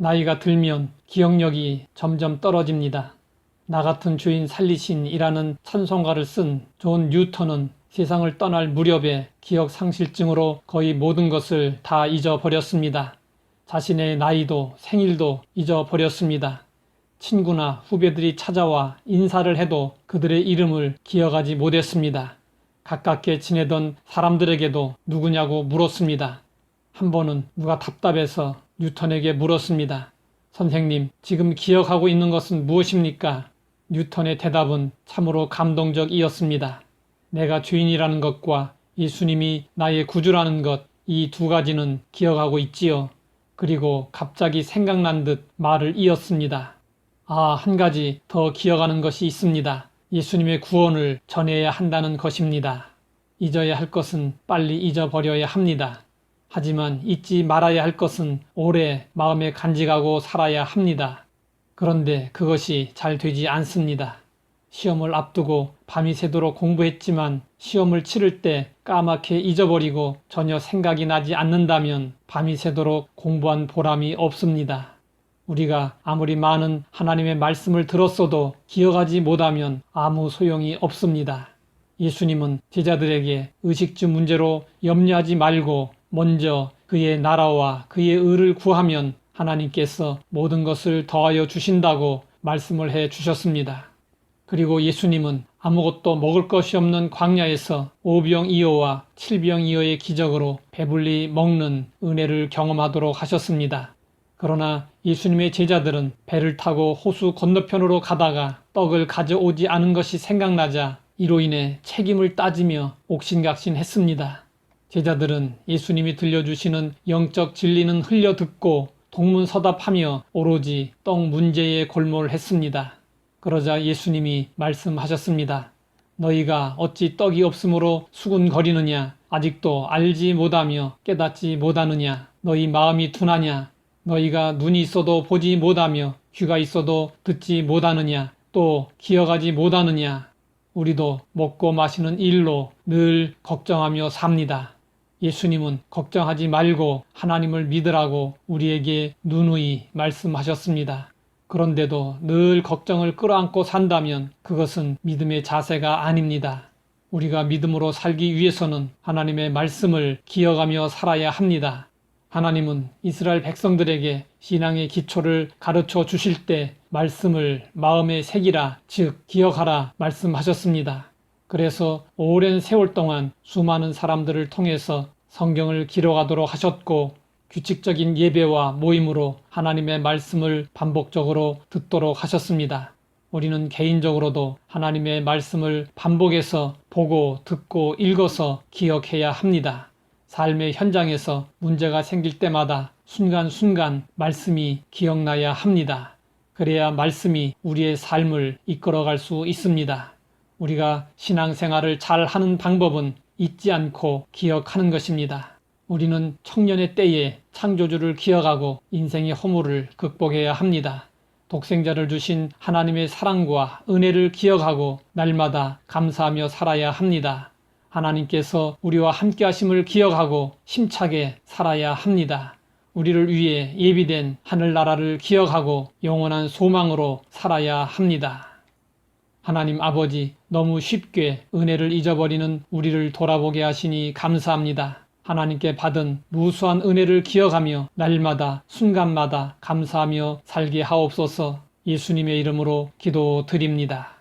나이가 들면 기억력이 점점 떨어집니다. 나 같은 주인 살리신이라는 찬송가를 쓴 존 뉴턴은 세상을 떠날 무렵에 기억 상실증으로 거의 모든 것을 다 잊어버렸습니다. 자신의 나이도 생일도 잊어버렸습니다. 친구나 후배들이 찾아와 인사를 해도 그들의 이름을 기억하지 못했습니다. 가깝게 지내던 사람들에게도 누구냐고 물었습니다. 한 번은 누가 답답해서 뉴턴에게 물었습니다. 선생님, 지금 기억하고 있는 것은 무엇입니까? 뉴턴의 대답은 참으로 감동적이었습니다. 내가 주인이라는 것과 예수님이 나의 구주라는 것, 이 두 가지는 기억하고 있지요. 그리고 갑자기 생각난 듯 말을 이었습니다. 한 가지 더 기억하는 것이 있습니다. 예수님의 구원을 전해야 한다는 것입니다. 잊어야 할 것은 빨리 잊어버려야 합니다. 하지만 잊지 말아야 할 것은 오래 마음에 간직하고 살아야 합니다. 그런데 그것이 잘 되지 않습니다. 시험을 앞두고 밤이 새도록 공부했지만 시험을 치를 때 까맣게 잊어버리고 전혀 생각이 나지 않는다면 밤이 새도록 공부한 보람이 없습니다. 우리가 아무리 많은 하나님의 말씀을 들었어도 기억하지 못하면 아무 소용이 없습니다. 예수님은 제자들에게 의식주 문제로 염려하지 말고 먼저 그의 나라와 그의 의를 구하면 하나님께서 모든 것을 더하여 주신다고 말씀을 해 주셨습니다. 그리고 예수님은 아무것도 먹을 것이 없는 광야에서 5병2호와 7병2호의 기적으로 배불리 먹는 은혜를 경험하도록 하셨습니다. 그러나 예수님의 제자들은 배를 타고 호수 건너편으로 가다가 떡을 가져오지 않은 것이 생각나자 이로 인해 책임을 따지며 옥신각신했습니다. 제자들은 예수님이 들려주시는 영적 진리는 흘려듣고 동문서답하며 오로지 떡 문제에 골몰했습니다. 그러자 예수님이 말씀하셨습니다. 너희가 어찌 떡이 없으므로 수군거리느냐? 아직도 알지 못하며 깨닫지 못하느냐? 너희 마음이 둔하냐? 너희가 눈이 있어도 보지 못하며 귀가 있어도 듣지 못하느냐? 또 기억하지 못하느냐? 우리도 먹고 마시는 일로 늘 걱정하며 삽니다. 예수님은 걱정하지 말고 하나님을 믿으라고 우리에게 누누이 말씀하셨습니다. 그런데도 늘 걱정을 끌어안고 산다면 그것은 믿음의 자세가 아닙니다. 우리가 믿음으로 살기 위해서는 하나님의 말씀을 기억하며 살아야 합니다. 하나님은 이스라엘 백성들에게 신앙의 기초를 가르쳐 주실 때 말씀을 마음에 새기라, 즉 기억하라 말씀하셨습니다. 그래서 오랜 세월 동안 수많은 사람들을 통해서 성경을 기록하도록 하셨고 규칙적인 예배와 모임으로 하나님의 말씀을 반복적으로 듣도록 하셨습니다. 우리는 개인적으로도 하나님의 말씀을 반복해서 보고 듣고 읽어서 기억해야 합니다. 삶의 현장에서 문제가 생길 때마다 순간순간 말씀이 기억나야 합니다. 그래야 말씀이 우리의 삶을 이끌어갈 수 있습니다. 우리가 신앙생활을 잘 하는 방법은 잊지 않고 기억하는 것입니다. 우리는 청년의 때에 창조주를 기억하고 인생의 허물을 극복해야 합니다. 독생자를 주신 하나님의 사랑과 은혜를 기억하고 날마다 감사하며 살아야 합니다. 하나님께서 우리와 함께 하심을 기억하고 힘차게 살아야 합니다. 우리를 위해 예비된 하늘나라를 기억하고 영원한 소망으로 살아야 합니다. 하나님 아버지, 너무 쉽게 은혜를 잊어버리는 우리를 돌아보게 하시니 감사합니다. 하나님께 받은 무수한 은혜를 기억하며 날마다 순간마다 감사하며 살게 하옵소서. 예수님의 이름으로 기도드립니다.